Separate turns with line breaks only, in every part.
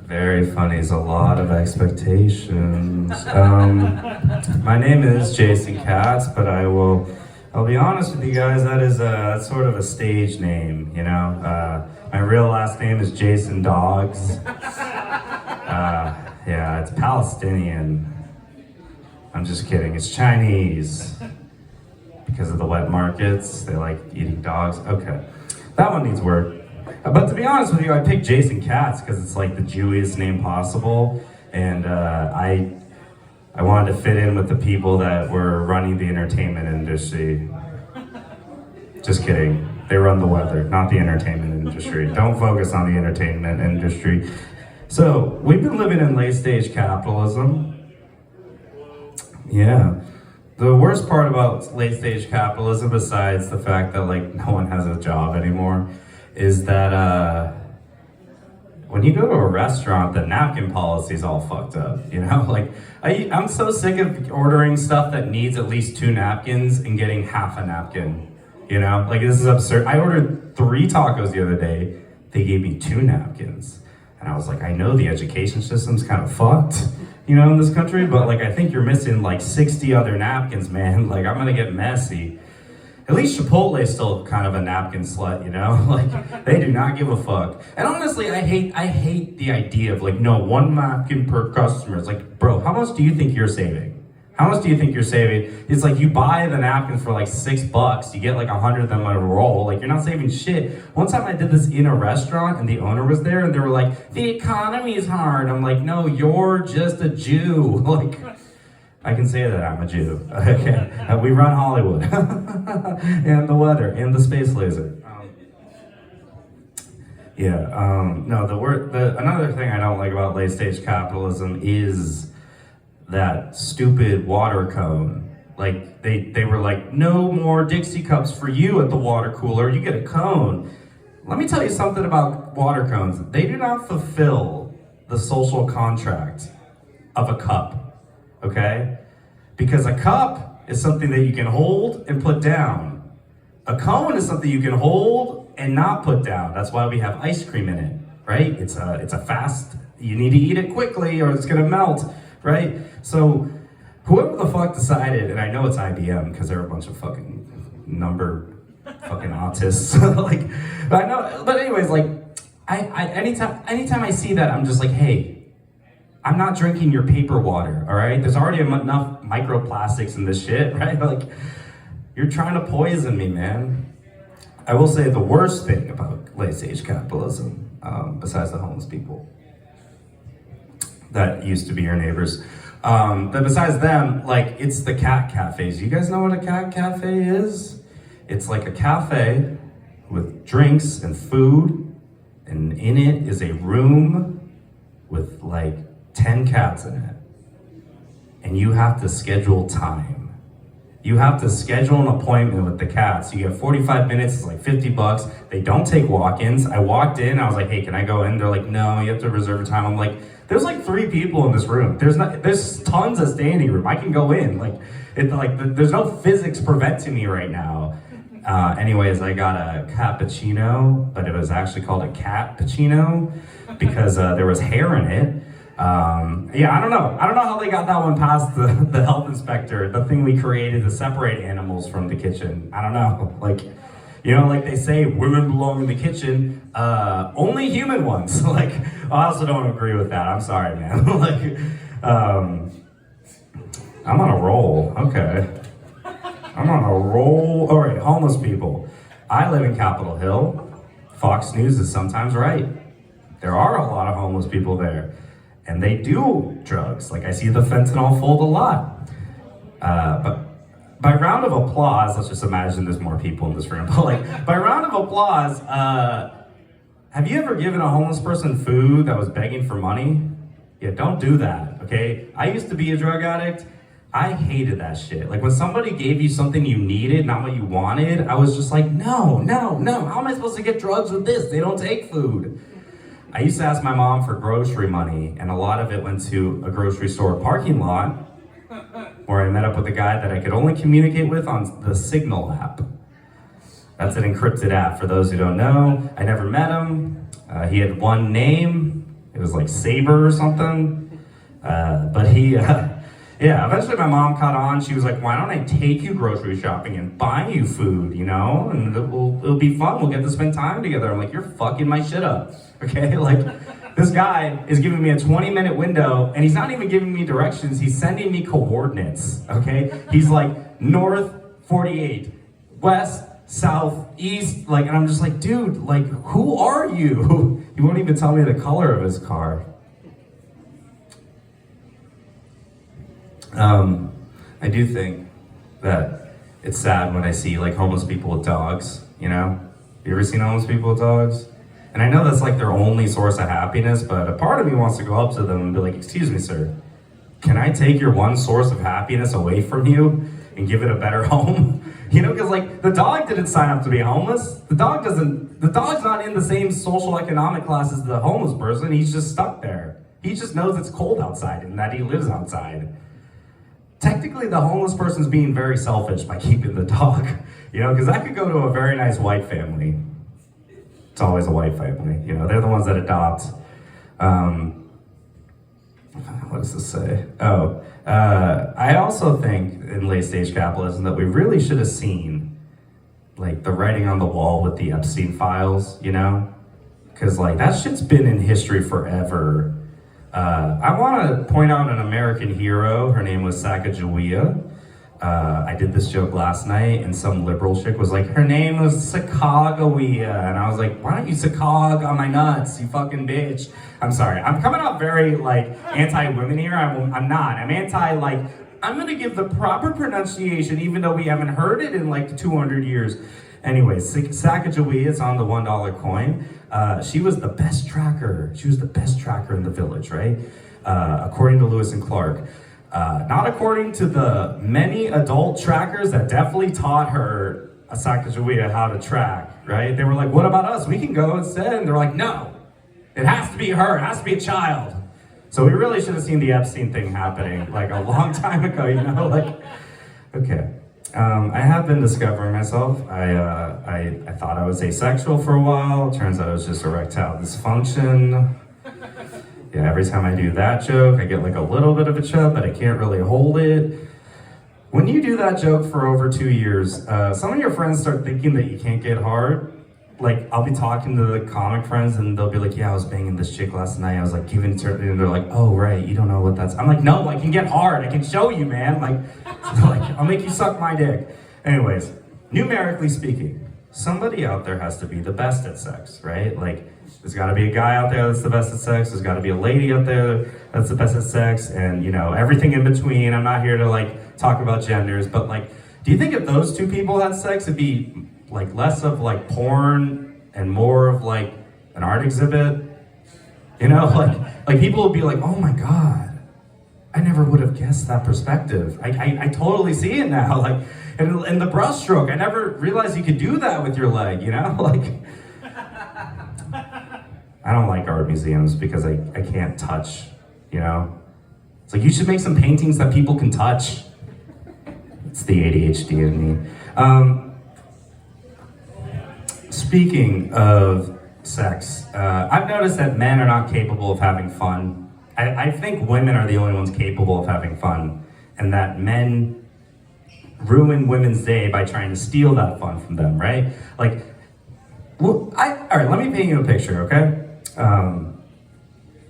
Very funny. Is a lot of expectations. My name is Jason Katz, but I'll be honest with you guys, that's sort of a stage name, you know? My real last name is Jason Dogs. Yeah, it's Palestinian. I'm just kidding, it's Chinese. Because of the wet markets, they like eating dogs. Okay, that one needs work. But to be honest with you, I picked Jason Katz because it's like the Jewiest name possible, and I wanted to fit in with the people that were running the entertainment industry. Just kidding. They run the weather, not the entertainment industry. Don't focus on the entertainment industry. So, we've been living in late stage capitalism. Yeah. The worst part about late stage capitalism, besides the fact that like no one has a job anymore, is that when you go to a restaurant, the napkin policy is all fucked up, you know? Like, I'm so sick of ordering stuff that needs at least 2 napkins and getting half a napkin, you know? Like, this is absurd. I ordered 3 tacos the other day. They gave me 2 napkins. And I was like, I know the education system's kind of fucked, you know, in this country, but like, I think you're missing like 60 other napkins, man. Like, I'm gonna get messy. At least Chipotle is still kind of a napkin slut, you know? Like, they do not give a fuck. And honestly, I hate the idea of like, no, 1 napkin per customer. It's like, bro, how much do you think you're saving? How much do you think you're saving? It's like you buy the napkins for like $6, you get like 100 of them on a roll. Like, you're not saving shit. One time I did this in a restaurant and the owner was there and they were like, the economy is hard. I'm like, no, you're just a Jew. Like, I can say that I'm a Jew. Okay, we run Hollywood, and the weather, and the space laser. Another thing I don't like about late stage capitalism is that stupid water cone. Like they were like, no more Dixie cups for you at the water cooler. You get a cone. Let me tell you something about water cones. They do not fulfill the social contract of a cup. Okay? Because a cup is something that you can hold and put down. A cone is something you can hold and not put down. That's why we have ice cream in it, right? It's a fast, you need to eat it quickly or it's gonna melt, right? So whoever the fuck decided, and I know it's IBM because they're a bunch of fucking fucking autists. Like, but anyways, like, anytime I see that, I'm just like, hey, I'm not drinking your paper water, all right? There's already enough microplastics in this shit, right? Like, you're trying to poison me, man. I will say the worst thing about late stage capitalism, besides the homeless people that used to be your neighbors, but besides them, like, it's the cat cafes. You guys know what a cat cafe is? It's like a cafe with drinks and food, and in it is a room with like 10 cats in it, and you have to schedule time. You have to schedule an appointment with the cats. You get 45 minutes, it's like $50. They don't take walk-ins. I walked in, I was like, hey, can I go in? They're like, no, you have to reserve a time. I'm like, there's like 3 people in this room. There's tons of standing room. I can go in. There's no physics preventing me right now. Anyways, I got a cappuccino, but it was actually called a cat-puccino because there was hair in it. I don't know how they got that one past the health inspector, the thing we created to separate animals from the kitchen. I don't know, like, you know, like they say women belong in the kitchen, only human ones. Like, I also don't agree with that. I'm sorry, man. Like, I'm on a roll. Okay, I'm on a roll. All right, homeless people. I live in Capitol Hill. Fox News is sometimes right. There are a lot of homeless people there. And they do drugs. Like, I see the fentanyl fold a lot. But by round of applause, let's just imagine there's more people in this room. But like, by round of applause, have you ever given a homeless person food that was begging for money? Yeah, don't do that, okay? I used to be a drug addict. I hated that shit. Like, when somebody gave you something you needed, not what you wanted, I was just like, no. How am I supposed to get drugs with this? They don't take food. I used to ask my mom for grocery money, and a lot of it went to a grocery store parking lot where I met up with a guy that I could only communicate with on the Signal app. That's an encrypted app, for those who don't know. I never met him. He had one name. It was like Saber or something. But he, yeah, eventually my mom caught on. She was like, why don't I take you grocery shopping and buy you food, you know? And it'll be fun. We'll get to spend time together. I'm like, you're fucking my shit up, okay? Like, this guy is giving me a 20-minute window, and he's not even giving me directions. He's sending me coordinates, okay? He's like, north 48, west, south, east, like, and I'm just like, dude, like, who are you? He won't even tell me the color of his car. I do think that it's sad when I see like homeless people with dogs, you know? You ever seen homeless people with dogs? And I know that's like their only source of happiness, but a part of me wants to go up to them and be like, excuse me, sir, can I take your one source of happiness away from you and give it a better home? You know, because like the dog didn't sign up to be homeless. The dog's not in the same social economic class as the homeless person. He's just stuck there. He just knows it's cold outside and that he lives outside. Technically, the homeless person's being very selfish by keeping the dog, you know, because that could go to a very nice white family. It's always a white family, you know, they're the ones that adopt. What does this say? Oh, I also think in late stage capitalism that we really should have seen like the writing on the wall with the Epstein files, you know, because like that shit's been in history forever. I want to point out an American hero. Her name was Sacagawea. I did this joke last night, and some liberal chick was like, her name was Sacagawea. And I was like, why don't you Sacag on my nuts, you fucking bitch? I'm sorry. I'm coming out very, like, anti-women here. I'm not. I'm anti, like, I'm going to give the proper pronunciation, even though we haven't heard it in, like, 200 years. Anyways, Sacagawea is on the $1 coin. She was the best tracker. She was the best tracker in the village, right? According to Lewis and Clark. Not according to the many adult trackers that definitely taught her, Sacagawea, how to track, right? They were like, what about us? We can go instead. And they're like, no, it has to be her. It has to be a child. So we really should have seen the Epstein thing happening like a long time ago, you know? Like, okay. I have been discovering myself. I thought I was asexual for a while. Turns out I was just erectile dysfunction. Yeah, every time I do that joke, I get like a little bit of a chub, but I can't really hold it. When you do that joke for over 2 years, some of your friends start thinking that you can't get hard. Like, I'll be talking to the comic friends and they'll be like, yeah, I was banging this chick last night. I was like giving it to her, and they're like, oh, right, you don't know what that's. I'm like, no, I can get hard. I can show you, man. Like I'll make you suck my dick. Anyways, numerically speaking, somebody out there has to be the best at sex, right? Like, there's got to be a guy out there that's the best at sex. There's got to be a lady out there that's the best at sex, and you know, everything in between. I'm not here to like talk about genders, but like, do you think if those two people had sex, it'd be like less of like porn and more of like an art exhibit? You know, like people would be like, oh my God, I never would have guessed that perspective. I totally see it now. Like, and the brushstroke, I never realized you could do that with your leg, you know? Like, I don't like art museums because I can't touch, you know? It's like, you should make some paintings that people can touch. It's the ADHD in me. Speaking of sex, I've noticed that men are not capable of having fun. I think women are the only ones capable of having fun, and that men ruin women's day by trying to steal that fun from them, right? Like, well, all right, let me paint you a picture, okay?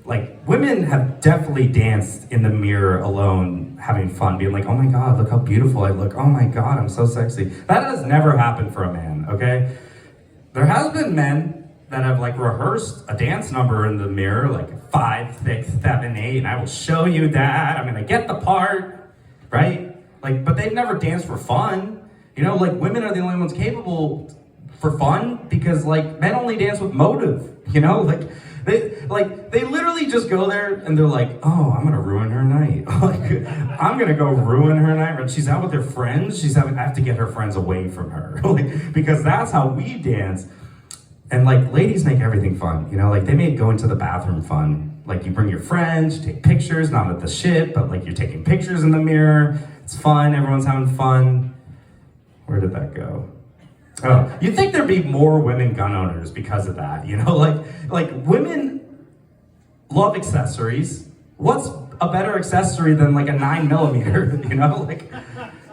Like, women have definitely danced in the mirror alone, having fun, being like, oh my God, look how beautiful I look. Oh my God, I'm so sexy. That has never happened for a man, okay? There has been men that have like rehearsed a dance number in the mirror, like 5, 6, 7, 8, and I will show you that. I'm gonna get the part, right? Like, but they've never danced for fun. You know, like women are the only ones capable for fun because like men only dance with motive. You know, they literally just go there and they're like, oh, I'm gonna ruin her night. Like, I'm gonna go ruin her night. She's out with her friends. I have to get her friends away from her, like, because that's how we dance. And like, ladies make everything fun. You know, like they make going to the bathroom fun. Like, you bring your friends, you take pictures, not at the shit, but like you're taking pictures in the mirror. It's fun. Everyone's having fun. Where did that go? Oh, you'd think there'd be more women gun owners because of that, you know? Like women love accessories. What's a better accessory than like a 9mm, you know? Like,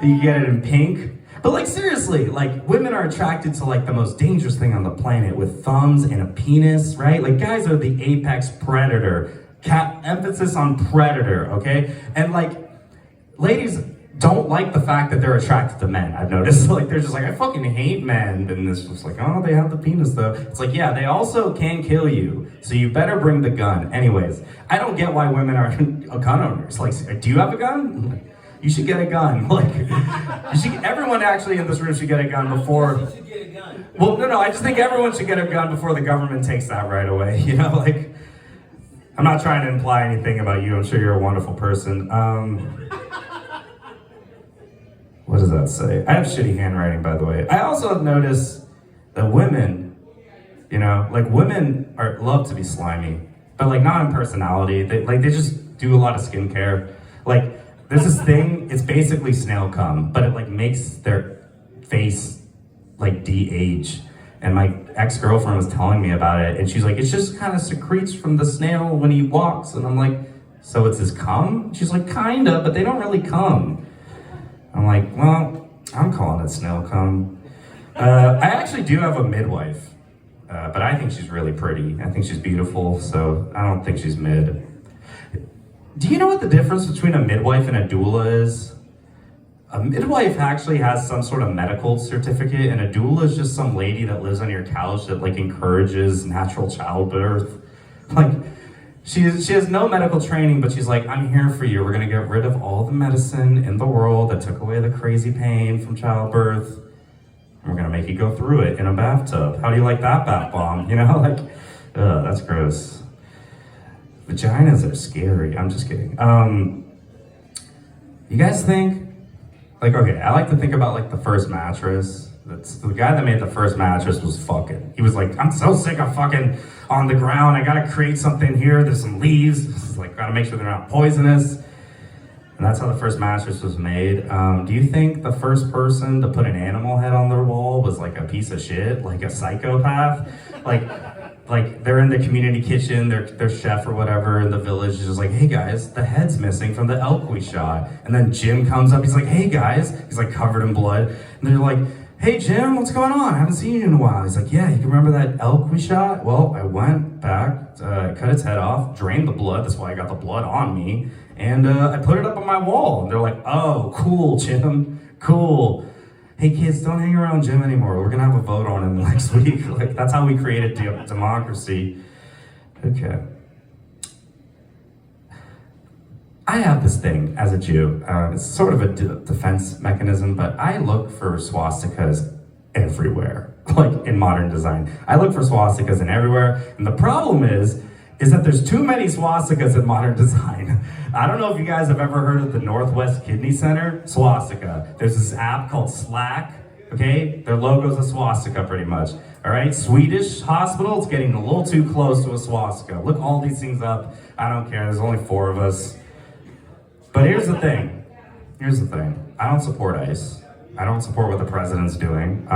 you get it in pink. But like seriously, like women are attracted to like the most dangerous thing on the planet with thumbs and a penis, right? Like guys are the apex predator. Emphasis on predator, okay? And like ladies don't like the fact that they're attracted to men. I've noticed like they're just like, I fucking hate men. And it's just like, oh, they have the penis though. It's like, yeah, they also can kill you. So you better bring the gun. Anyways, I don't get why women are gun owners. Like, do you have a gun? You should get a gun. Like, everyone actually in this room should get a gun before.
You should get a gun.
Well, no, I just think everyone should get a gun before the government takes that right away. You know, like, I'm not trying to imply anything about you. I'm sure you're a wonderful person. What does that say? I have shitty handwriting, by the way. I also have noticed that women, you know, like women love to be slimy, but like not in personality. They just do a lot of skincare. Like, there's this thing, it's basically snail cum, but it like makes their face like de-age. And my ex-girlfriend was telling me about it, and she's like, it just kind of secretes from the snail when he walks. And I'm like, so it's his cum? She's like, kinda, but they don't really cum. I'm like, well, I'm calling it snail cum. I actually do have a midwife, but I think she's really pretty. I think she's beautiful, so I don't think she's mid. Do you know what the difference between a midwife and a doula is? A midwife actually has some sort of medical certificate, and a doula is just some lady that lives on your couch that like encourages natural childbirth. Like, she has no medical training, but she's like, I'm here for you. We're gonna get rid of all the medicine in the world that took away the crazy pain from childbirth, and we're gonna make you go through it in a bathtub. How do you like that bath bomb? You know, like, ugh, that's gross. Vaginas are scary. I'm just kidding. You guys think, like, okay, I like to think about like the first mattress. The guy that made the first mattress was fucking. He was like, I'm so sick of fucking on the ground. I gotta create something here. There's some leaves. This is like, gotta make sure they're not poisonous. And that's how the first mattress was made. Do you think the first person to put an animal head on their wall was like a piece of shit, like a psychopath? Like they're in the community kitchen, their chef or whatever in the village is just like, hey guys, the head's missing from the elk we shot. And then Jim comes up, he's like, hey guys, he's like covered in blood. And they're like, hey Jim, what's going on? I haven't seen you in a while. He's like, yeah, you can remember that elk we shot? Well, I went back, cut its head off, drained the blood, that's why I got the blood on me, and I put it up on my wall. And they're like, oh, cool, Jim, cool. Hey kids, don't hang around Jim anymore. We're gonna have a vote on him next week. Like, that's how we created democracy. Okay. I have this thing as a Jew. It's sort of a defense mechanism, but I look for swastikas everywhere, like in modern design. I look for swastikas in everywhere, and the problem is that there's too many swastikas in modern design. I don't know if you guys have ever heard of the Northwest Kidney Center, swastika. There's this app called Slack, okay? Their logo's a swastika pretty much, all right? Swedish hospital, it's getting a little too close to a swastika. Look all these things up. I don't care, there's only 4 of us. But here's the thing. I don't support ICE. I don't support what the president's doing.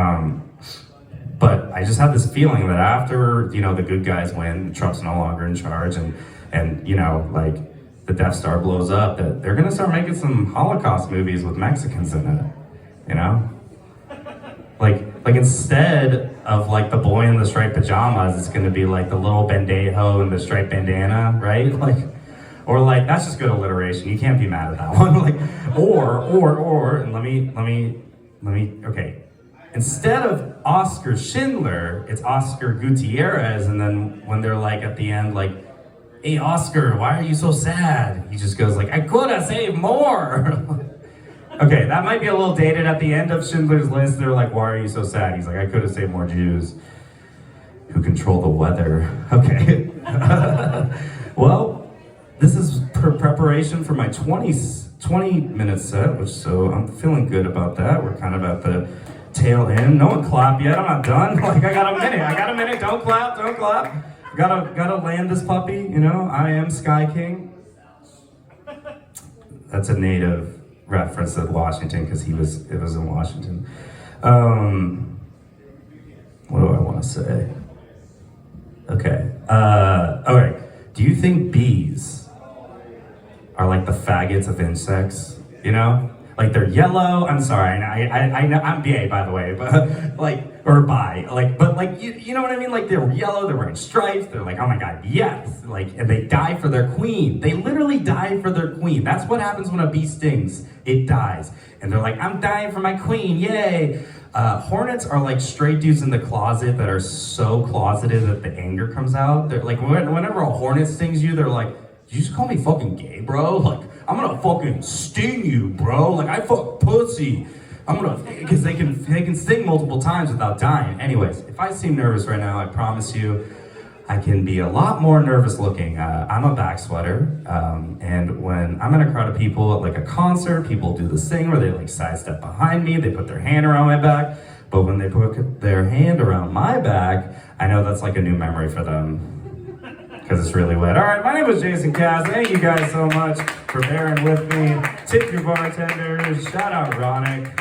But I just have this feeling that after, you know, the good guys win, Trump's no longer in charge, and you know, like, the Death Star blows up, that they're gonna start making some Holocaust movies with Mexicans in it, you know? Like instead of like the boy in the striped pajamas, it's gonna be like the little bendejo in the striped bandana, right? Like, or like, that's just good alliteration. You can't be mad at that one. Like, or, and let me, okay. Instead of Oscar Schindler, it's Oscar Gutierrez, and then when they're like at the end, like, hey Oscar, why are you so sad? He just goes like, I could have saved more. Okay, that might be a little dated. At the end of Schindler's List, they're like, why are you so sad? He's like, I could have saved more Jews who control the weather. Okay. Well, this is preparation for my 20-minute set, so I'm feeling good about that. We're kind of at the tail end. No one clap yet, I'm not done. Like, I got a minute, don't clap. Gotta land this puppy, you know? I am Sky King. That's a native reference to Washington, because it was in Washington. What do I want to say? Okay. All right. Do you think bees are like the faggots of insects? You know? Like they're yellow. I'm sorry, I know I'm gay by the way, but like or bi, like but like you know what I mean? Like they're yellow, they're wearing stripes. They're like, oh my god, yes, like and they die for their queen. They literally die for their queen. That's what happens when a bee stings. It dies, and they're like, I'm dying for my queen, yay! Hornets are like straight dudes in the closet that are so closeted that the anger comes out. They're like whenever a hornet stings you, they're like, did you just call me fucking gay, bro? Like, I'm gonna fucking sting you, bro. Like, I fuck pussy. Because they can sting multiple times without dying. Anyways, if I seem nervous right now, I promise you, I can be a lot more nervous looking. I'm a back sweater, and when I'm in a crowd of people at like a concert, people do this thing where they like sidestep behind me, they put their hand around my back, but when they put their hand around my back, I know that's like a new memory for them. Because it's really wet. All right, my name is Jason Katz. Thank you guys so much for bearing with me. Tip your bartenders. Shout out Ronak.